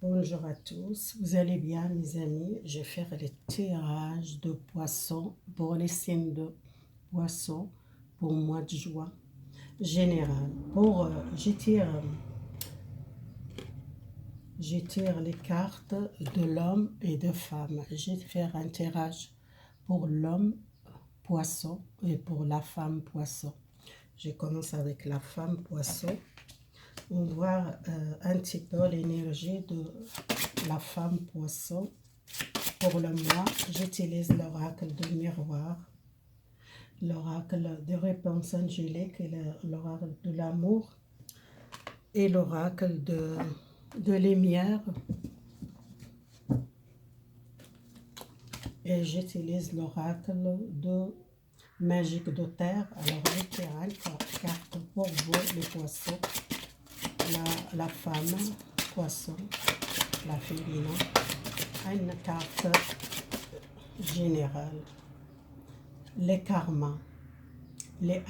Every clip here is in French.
Bonjour à tous, vous allez bien mes amis? Je vais faire le tirage de poissons pour les signes de poissons pour le mois de juin général. Je tire les cartes de l'homme et de femme. Je vais faire un tirage pour l'homme poisson et pour la femme poisson. Je commence avec la femme poisson. On voit un petit peu l'énergie de la femme poisson. Pour le mois, j'utilise l'oracle de miroir, l'oracle de réponse angélique, et l'oracle de l'amour et l'oracle de lumière. Et j'utilise l'oracle de magique de terre. Alors je tire une carte pour vous les poissons, la femme poisson, la féminin, une carte générale, les karmas, les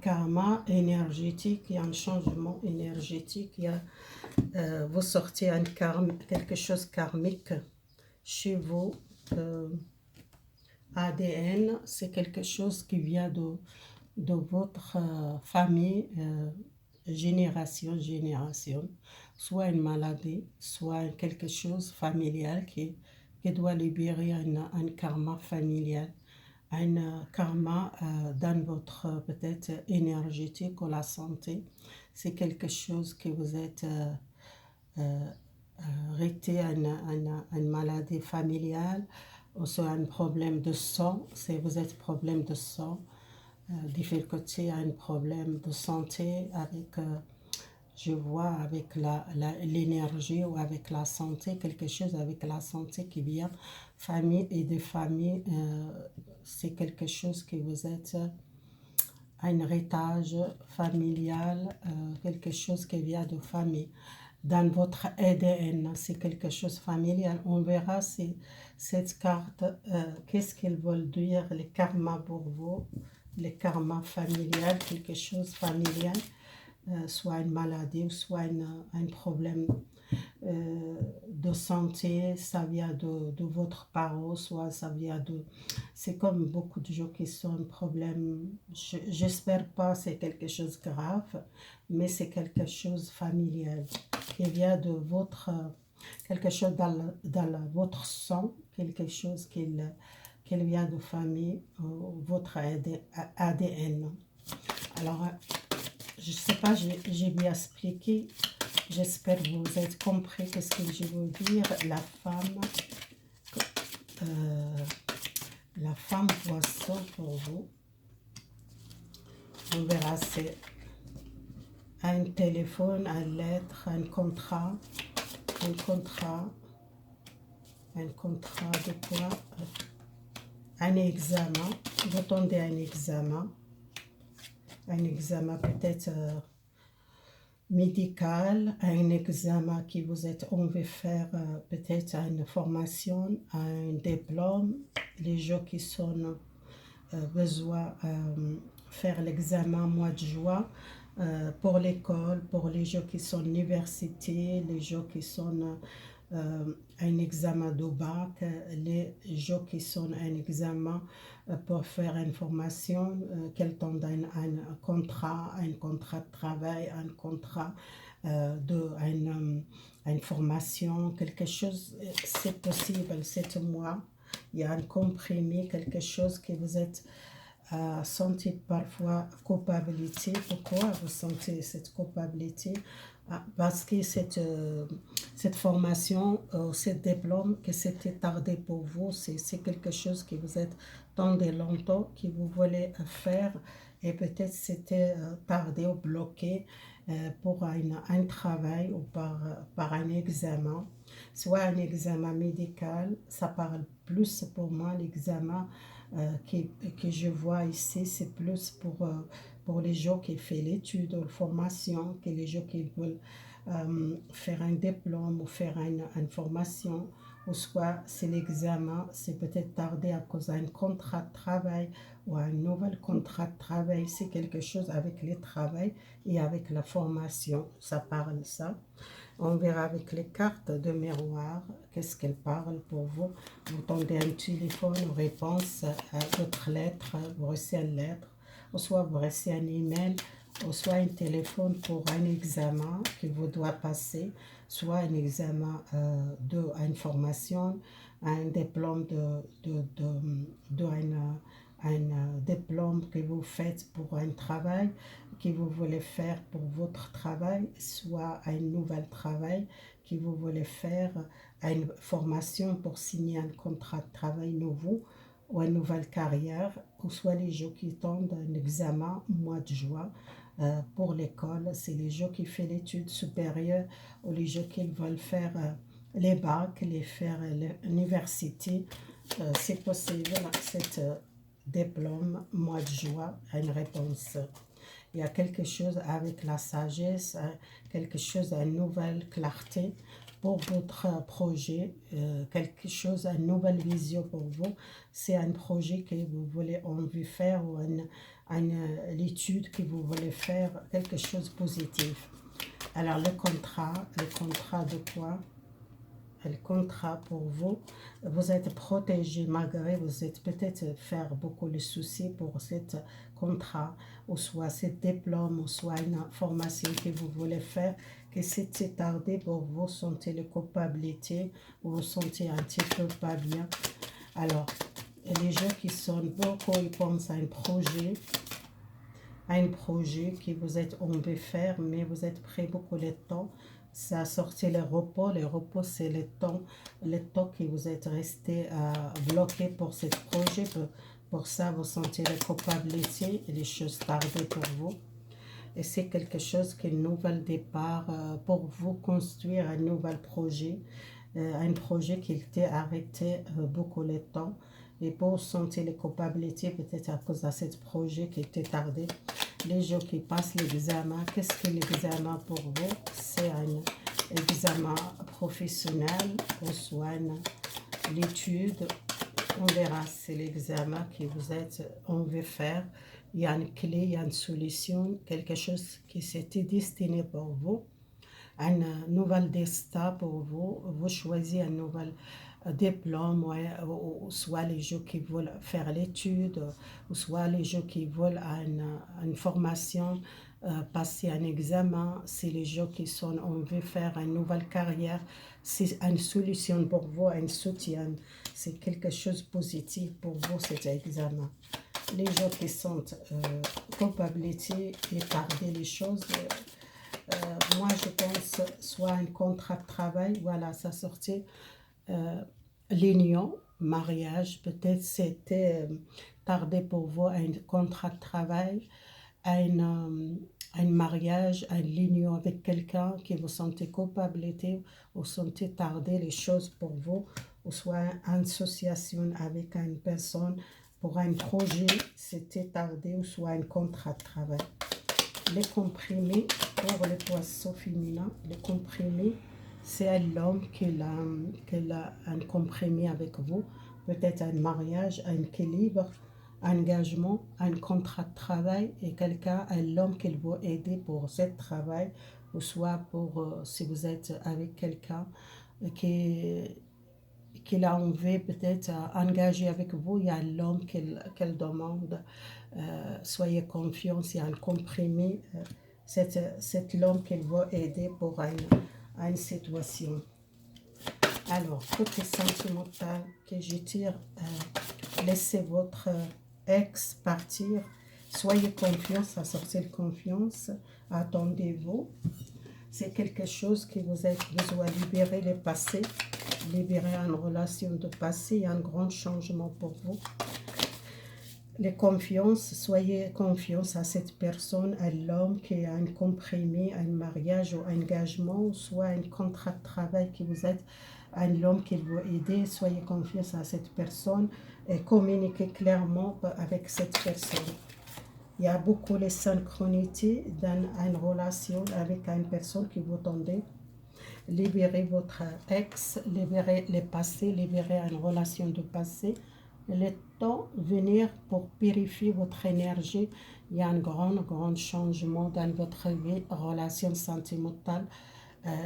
karmas énergétiques. Il y a un changement énergétique, vous sortez quelque chose karmique chez vous. ADN, c'est quelque chose qui vient de votre famille, génération, soit une maladie, soit quelque chose familial qui doit libérer un karma familial, un karma dans votre peut-être énergétique ou la santé. C'est quelque chose que vous êtes arrêté à une maladie familiale, ou soit un problème de sang. Si vous êtes problème de sang, difficulté à un problème de santé avec, je vois avec l'énergie ou avec la santé, quelque chose avec la santé qui vient, famille et de famille, c'est quelque chose que vous êtes un héritage familial, quelque chose qui vient de famille. Dans votre ADN, c'est quelque chose familial. On verra si cette carte, qu'est-ce qu'elle veut dire, les karmas pour vous, les karmas familiales, quelque chose familial, soit une maladie, ou soit un problème de santé, ça vient de votre parent, soit ça vient de... C'est comme beaucoup de gens qui sont en problème, j'espère pas c'est quelque chose de grave, mais c'est quelque chose familial, qui vient de votre... quelque chose dans votre sang, quelque chose qui vient de famille, votre ADN. Alors, je ne sais pas, j'ai bien expliqué. J'espère que vous avez compris ce que je veux dire. La femme poisson pour vous. On verra, c'est un téléphone, une lettre, un contrat de quoi? Un examen. Vous attendez un examen peut-être médical, un examen qui vous êtes, on veut faire peut-être une formation, un diplôme. Les gens qui sont besoin faire l'examen mois de juin, pour l'école, pour les gens qui sont à l'université, les gens qui sont un examen de bac, les gens qui sont un examen pour faire une formation, quel temps un contrat de travail, un contrat une formation, quelque chose, c'est possible, c'est moi. Il y a un comprimé, quelque chose que vous êtes sentez parfois culpabilité. Pourquoi vous sentez cette culpabilité? Parce que cette formation, ce diplôme, que c'était tardé pour vous, c'est quelque chose que vous êtes tendé longtemps, que vous voulez faire, et peut-être c'était tardé ou bloqué pour un travail ou par un examen, soit un examen médical. Ça parle plus pour moi, l'examen que je vois ici, c'est plus pour les gens qui font l'étude ou la formation, que les gens qui veulent faire un diplôme ou faire une formation, ou soit c'est l'examen, c'est peut-être tardé à cause d'un contrat de travail ou un nouvel contrat de travail. C'est quelque chose avec le travail et avec la formation, ça parle ça. On verra avec les cartes de miroir qu'est-ce qu'elles parlent pour vous. Vous tendez un téléphone en réponse à votre lettre, vous recevez une lettre, ou soit vous recevez un email, ou soit un téléphone pour un examen que vous doit passer, soit un examen une formation, un diplôme un diplôme que vous faites pour un travail que vous voulez faire pour votre travail, soit un nouvel travail que vous voulez faire, une formation pour signer un contrat de travail nouveau ou une nouvelle carrière, ou soit les gens qui tendent un examen au mois de juin pour l'école, c'est les gens qui font l'étude supérieure ou les gens qui veulent faire les bacs, les faire l'université. C'est possible, cet diplôme, mois de juin, une réponse. Il y a quelque chose avec la sagesse, quelque chose, une nouvelle clarté pour votre projet, quelque chose, une nouvelle vision pour vous. C'est un projet que vous voulez envie faire ou l'étude que vous voulez faire, quelque chose de positif. Alors le contrat de quoi? Le contrat pour vous, vous êtes protégé malgré vous êtes peut-être faire beaucoup de soucis pour ce contrat, ou soit ce diplôme, ou soit une formation que vous voulez faire, que c'est tardé pour vous, sentez la culpabilité, ou vous sentez un petit peu pas bien. Alors, les gens qui sont beaucoup, ils pensent à un projet que vous êtes envie de faire, mais vous êtes pris beaucoup de temps. Ça a sorti le repos. Le repos, c'est le temps que vous êtes resté bloqué pour ce projet. Pour ça, vous sentez la culpabilité et les choses tardées pour vous. Et c'est quelque chose qui est un nouvel départ pour vous construire un nouvel projet. Un projet qui était arrêté beaucoup de temps. Et pour sentir les culpabilités, peut-être à cause de ce projet qui était tardé. Les gens qui passent l'examen, qu'est-ce que l'examen pour vous? C'est un examen professionnel, ou soit l'étude. On verra, c'est l'examen que vous êtes, on veut faire. Il y a une clé, il y a une solution, quelque chose qui s'était destiné pour vous. Un nouvel destin pour vous. Vous choisissez un nouvel diplôme, ou soit les gens qui veulent faire l'étude, ou soit les gens qui veulent une formation, passer un examen, c'est les gens qui sont, on veut faire une nouvelle carrière, c'est une solution pour vous, un soutien, c'est quelque chose de positif pour vous cet examen. Les gens qui sont culpabilité et tarder les choses, moi je pense soit un contrat de travail, voilà, ça sortait l'union, mariage, peut-être c'était tardé pour vous, un contrat de travail, un mariage, l'union avec quelqu'un qui vous sentez culpabilité, ou sentez tarder les choses pour vous, ou soit une association avec une personne pour un projet, c'était tardé, ou soit un contrat de travail. Les comprimés pour les poissons féminins, les comprimés, c'est l'homme qui a un comprimé avec vous, peut-être un mariage, un équilibre, un engagement, un contrat de travail, et quelqu'un, l'homme qui va aider pour ce travail, ou soit pour, si vous êtes avec quelqu'un qui qu'il a envie peut-être engager avec vous, il y a l'homme qu'elle demande, soyez confiants, il y a un comprimé, c'est l'homme qu'elle va aider pour une situation. Alors, côté sentimental, que je tire, laissez votre ex partir, soyez confiants, ça sortir de confiance, attendez-vous. C'est quelque chose que vous avez besoin de libérer le passé, libérer une relation de passé, il y a un grand changement pour vous. Les confiances, soyez confiance à cette personne, à l'homme qui a un comprimé, un mariage ou un engagement, soit un contrat de travail qui vous êtes, un homme qui vous aider, soyez confiance à cette personne et communiquez clairement avec cette personne. Il y a beaucoup de synchronité dans une relation avec une personne qui vous tendez. Libérez votre ex, libérez le passé, libérez une relation de passé. Le temps venir pour purifier votre énergie. Il y a un grand changement dans votre vie, relation sentimentale.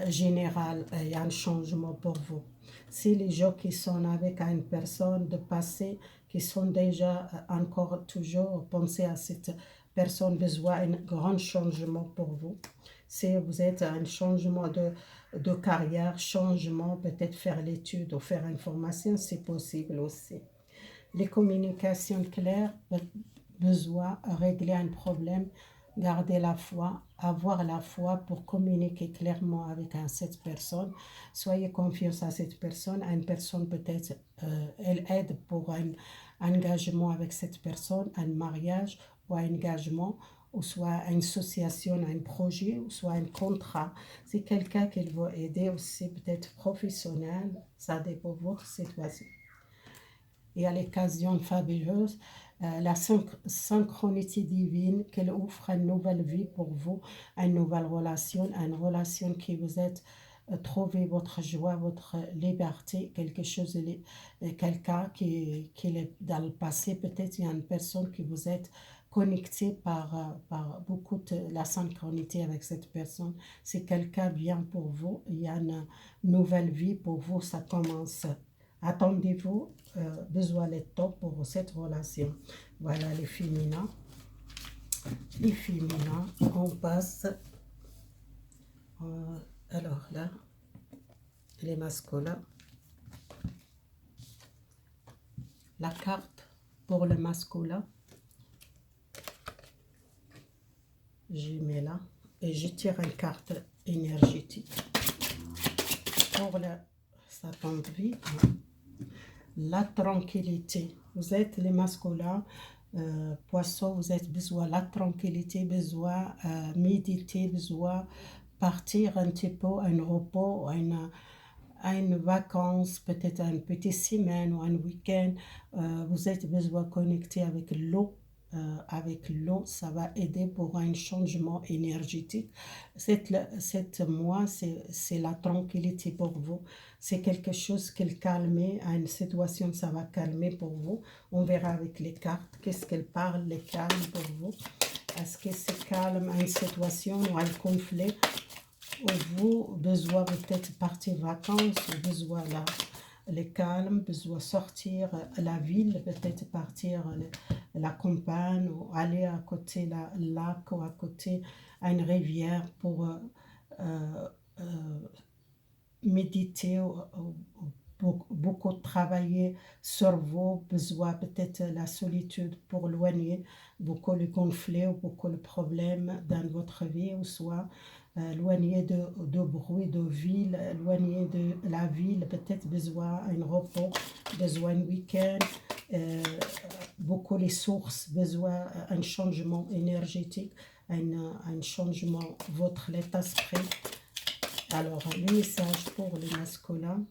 général, il y a un changement pour vous. Si les gens qui sont avec une personne de passé, qui sont déjà encore toujours penser à cette personne, besoin d'un grand changement pour vous. Si vous êtes un changement de carrière, changement, peut-être faire l'étude ou faire une formation, c'est possible aussi. Les communications claires, besoin de régler un problème, garder la foi, avoir la foi pour communiquer clairement avec cette personne. Soyez confiance à cette personne. Une personne peut-être, elle aide pour un engagement avec cette personne, un mariage ou un engagement, ou soit une association, un projet, ou soit un contrat. C'est quelqu'un qui va aider aussi, peut-être professionnel, ça dépend de votre situation. Et à l'occasion fabuleuse, la synchronicité divine qu'elle offre une nouvelle vie pour vous, une nouvelle relation, une relation qui vous êtes trouver votre joie, votre liberté, quelque chose, quelqu'un qui est dans le passé, peut-être il y a une personne qui vous êtes connecté par beaucoup de la synchronicité avec cette personne. C'est quelqu'un bien pour vous, il y a une nouvelle vie pour vous, ça commence. Attendez-vous, besoin de temps pour cette relation. Voilà les féminins. Les féminins, on passe. Alors là, les masculins. La carte pour le masculin, je mets là et je tire une carte énergétique. Pour sa tente vie, la tranquillité. Vous êtes les masculins, poissons, vous avez besoin de la tranquillité, besoin méditer, besoin partir un petit peu, un repos, une vacance, peut-être une petite semaine ou un week-end. Vous avez besoin de connecter avec l'eau. Avec l'eau, ça va aider pour un changement énergétique. Cette mois, c'est la tranquillité pour vous. C'est quelque chose qui calme, une situation, ça va calmer pour vous. On verra avec les cartes, qu'est-ce qu'elles parlent, les calmes pour vous. Est-ce que c'est calme, une situation ou un conflit, ou vous, besoin peut-être partir vacances, ou besoin les calmes, besoin sortir la ville, peut-être partir la campagne, ou aller à côté la lac, ou à côté une rivière pour méditer, beaucoup travailler sur vous, besoin peut-être la solitude pour éloigner beaucoup le conflit ou beaucoup le problème dans votre vie, ou soit éloigné de bruit de ville, éloigné de la ville, peut-être besoin un repos, besoin un week-end, beaucoup les sources, besoin un changement énergétique, un changement votre état d'esprit. Alors, le message pour les masculins,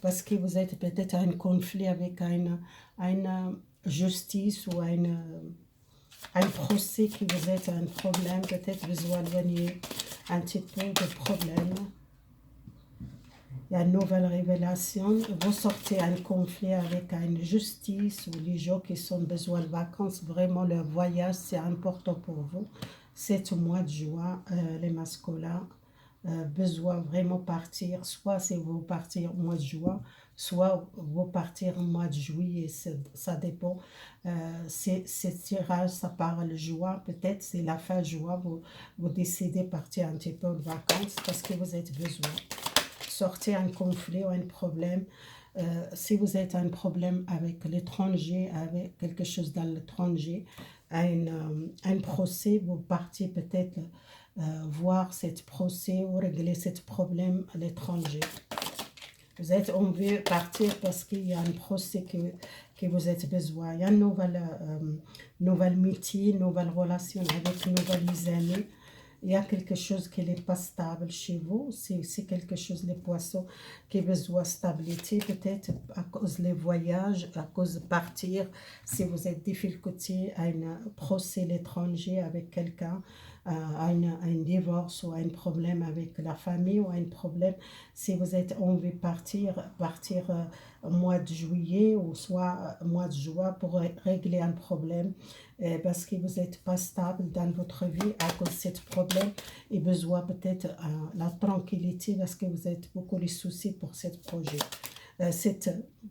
parce que vous êtes peut-être en conflit avec une justice ou un procès qui vous êtes un problème, peut-être besoin d'éloigner un petit peu de problème. Il y a une nouvelle révélation. Vous sortez un conflit avec une justice ou les gens qui ont besoin de vacances. Vraiment, le voyage, c'est important pour vous. C'est au mois de juin, les masculins. Besoin vraiment partir, soit c'est vous partir au mois de juin, soit vous partir au mois de juillet, ça dépend. Ce tirage, ça part le juin, peut-être c'est la fin juin, vous décidez de partir un petit peu de vacances parce que vous avez besoin. Sortir un conflit ou un problème. Si vous êtes un problème avec l'étranger, avec quelque chose dans l'étranger, un procès, vous partez peut-être voir cette procès ou régler ce problème à l'étranger. On veut partir parce qu'il y a un procès que vous avez besoin. Il y a une nouvelle métier, une nouvelle relation avec de nouvelles amis. Il y a quelque chose qui n'est pas stable chez vous. C'est quelque chose, les poissons, qui a besoin de stabilité, peut-être à cause des voyages, à cause de partir. Si vous êtes difficulté à un procès à l'étranger avec quelqu'un, un divorce ou un problème avec la famille ou un problème si vous êtes envie de partir au mois de juillet ou soit mois de juin pour régler un problème parce que vous n'êtes pas stable dans votre vie à cause de ce problème et besoin peut-être la tranquillité parce que vous êtes beaucoup les soucis pour ce projet.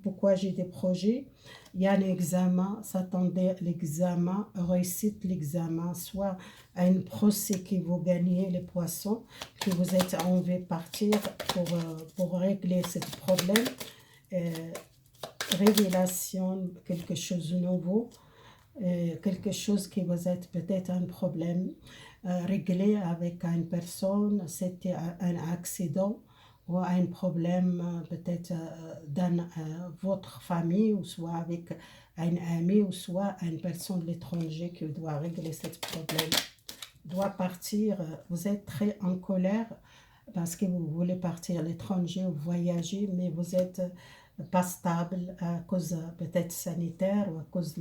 Pourquoi j'ai des projets. Il y a un examen, s'attendait l'examen, réussite l'examen, soit à un procès que vous gagnez les poissons, que vous êtes envie de partir pour régler ce problème. Révélation, quelque chose de nouveau, quelque chose qui vous êtes peut-être un problème réglé avec une personne, c'était un accident ou un problème peut-être dans votre famille ou soit avec un ami ou soit une personne de l'étranger qui doit régler ce problème. Doit partir, vous êtes très en colère parce que vous voulez partir à l'étranger ou voyager, mais vous êtes pas stable à cause peut-être sanitaire ou à cause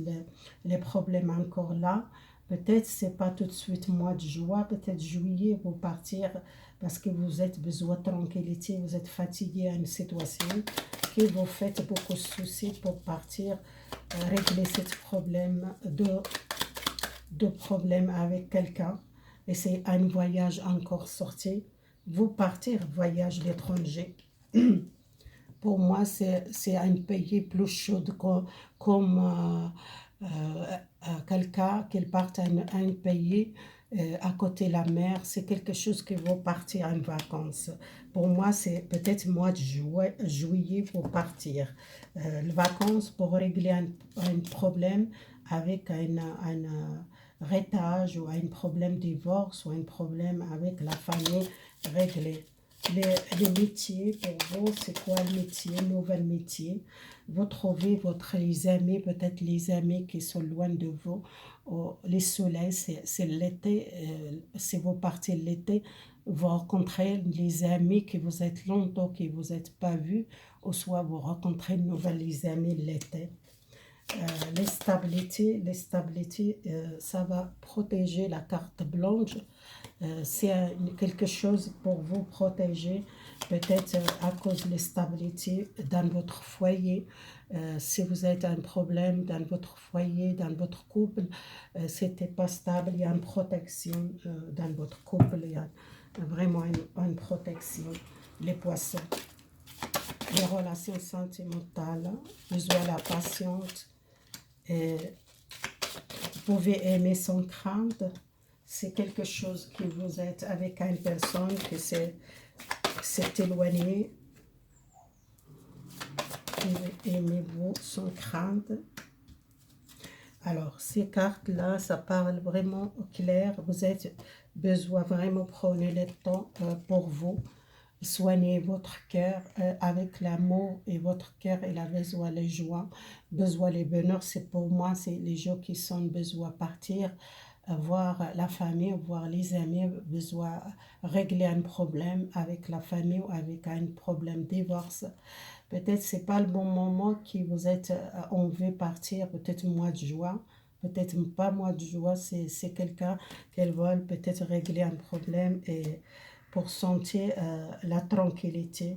les problèmes encore là. Peut-être c'est pas tout de suite mois de juin, peut-être juillet vous partir parce que vous êtes besoin de tranquillité, vous êtes fatigué à une situation que vous faites beaucoup de soucis pour partir régler ce problème de problème avec quelqu'un et c'est un voyage encore sorti. Vous partez voyage l'étranger. Pour moi, c'est un pays plus chaud comme quelqu'un qui part à un pays à côté de la mer. C'est quelque chose qui va partir en vacances. Pour moi, c'est peut-être mois de juillet pour partir. Les vacances pour régler un problème avec un héritage ou un problème de divorce ou un problème avec la famille réglé. Les métiers, pour vous, c'est quoi le métier, nouvel métier? Vous trouvez les amis, peut-être les amis qui sont loin de vous. Les soleils, c'est l'été, si vous partez l'été, vous rencontrez les amis que vous êtes longtemps, que vous n'êtes pas vus, ou soit vous rencontrez de nouvelles amis l'été. Les stabilités, ça va protéger la carte blanche. C'est quelque chose pour vous protéger, peut-être à cause de l'instabilité dans votre foyer. Si vous avez un problème dans votre foyer, dans votre couple, c'était pas stable, il y a une protection dans votre couple, il y a vraiment une protection. Les poissons, les relations sentimentales, besoin de la patience. Vous pouvez aimer sans crainte. C'est quelque chose que vous êtes avec une personne qui s'est éloignée. Aimez-vous sans crainte. Alors, ces cartes-là, ça parle vraiment au clair. Vous avez besoin vraiment prendre le temps pour vous. Soignez votre cœur avec l'amour et votre cœur il a besoin de joie, besoin de bonheur. C'est pour moi, c'est les gens qui sont besoin de partir, voir la famille, voir les amis, besoin régler un problème avec la famille ou avec un problème de divorce. Peut-être c'est pas le bon moment que vous êtes, on veut partir, peut-être mois de juin. Peut-être pas mois de juin, c'est quelqu'un qui veut peut-être régler un problème et pour sentir la tranquillité.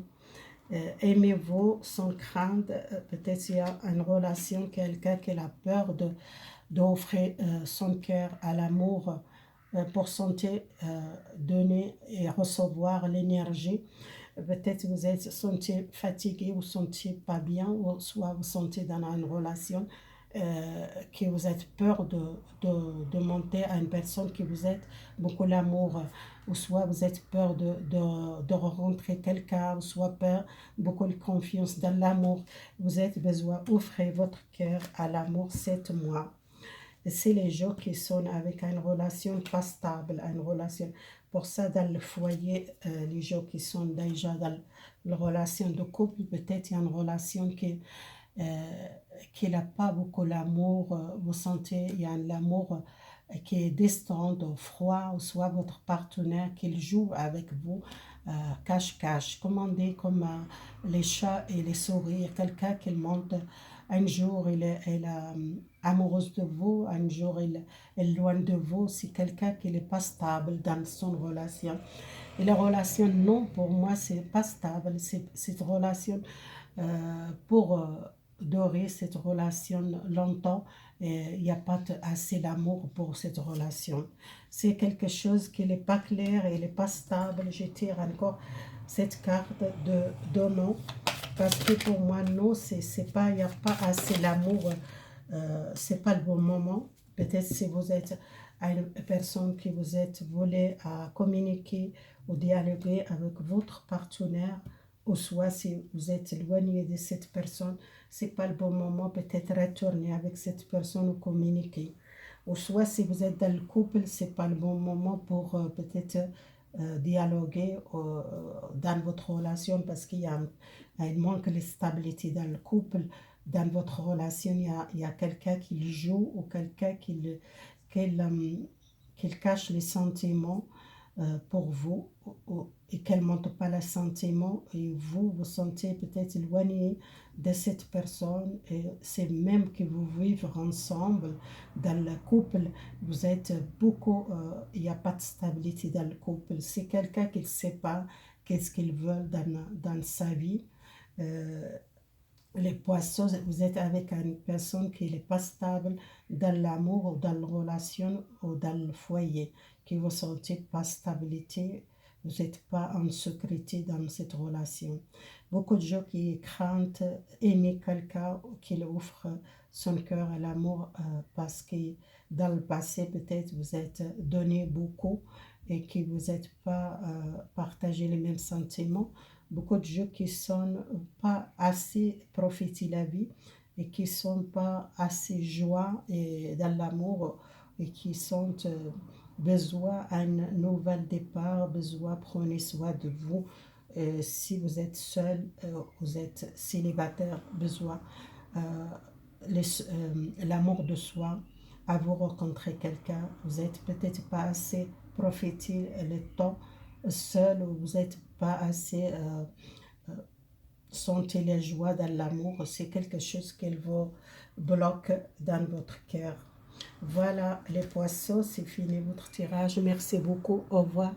Aimez-vous sans crainte. Peut-être il y a une relation, quelqu'un qui a peur d'offrir son cœur à l'amour pour sentir donner et recevoir l'énergie. Peut-être vous êtes senti fatigué ou senti pas bien, ou soit vous sentez dans une relation que vous êtes peur de monter à une personne que vous êtes beaucoup l'amour, ou soit vous êtes peur de rencontrer quelqu'un, ou soit peur, beaucoup de confiance dans l'amour. Vous êtes besoin d'offrir votre cœur à l'amour 7 mois. C'est les gens qui sont avec une relation pas stable, une relation. Pour ça, dans le foyer, les gens qui sont déjà dans la relation de couple, peut-être il y a une relation qui n'a pas beaucoup l'amour, vous sentez, il y a l'amour qui est distant, froid, ou soit votre partenaire qui joue avec vous, cache-cache, comme on dit, comme les chats et les souris, quelqu'un qui monte Un jour, elle est amoureuse de vous, un jour, elle est loin de vous. C'est quelqu'un qui n'est pas stable dans son relation. Et la relation, non, pour moi, c'est pas stable. Cette relation, pour durer cette relation longtemps, il n'y a pas assez d'amour pour cette relation. C'est quelque chose qui n'est pas clair, il n'est pas stable. Je tire encore cette carte de non, parce que pour moi, non, c'est pas, il n'y a pas assez d'amour, c'est pas le bon moment. Peut-être si vous êtes une personne qui vous êtes voulez à communiquer ou dialoguer avec votre partenaire, ou soit si vous êtes éloigné de cette personne, c'est pas le bon moment, peut-être retourner avec cette personne ou communiquer. Ou soit si vous êtes dans le couple, c'est pas le bon moment pour peut-être dialoguer dans votre relation parce qu'il y a un manque de stabilité dans le couple. Dans votre relation, il y a quelqu'un qui le joue ou quelqu'un qui cache les sentiments pour vous et qu'elle ne montre pas les sentiments et vous vous sentez peut-être éloigné de cette personne et c'est même que vous vivez ensemble dans le couple, vous êtes beaucoup, il n'y a pas de stabilité dans le couple. C'est quelqu'un qui ne sait pas qu'est-ce qu'il veut dans sa vie. Euh, les poissons, vous êtes avec une personne qui n'est pas stable dans l'amour ou dans la relation ou dans le foyer, qui vous sentez pas stabilité, vous n'êtes pas en sécurité dans cette relation. Beaucoup de gens qui craignent aimer quelqu'un qui offre son cœur à l'amour parce que dans le passé peut-être vous êtes donné beaucoup et que vous n'êtes pas partagé les mêmes sentiments. Beaucoup de gens qui sont pas assez profiter de la vie et qui sont pas assez joie et dans l'amour et qui sont besoin d'un nouvel départ, besoin prenez soin de vous. Si vous êtes seul, vous êtes célibataire, besoin euh, l'amour de soi, à vous rencontrer quelqu'un, vous êtes peut-être pas assez profiter le temps seul, ou vous n'êtes pas assez sentez les joies dans l'amour, c'est quelque chose qu'elle vous bloque dans votre cœur. Voilà les poissons, c'est fini votre tirage. Merci beaucoup, au revoir.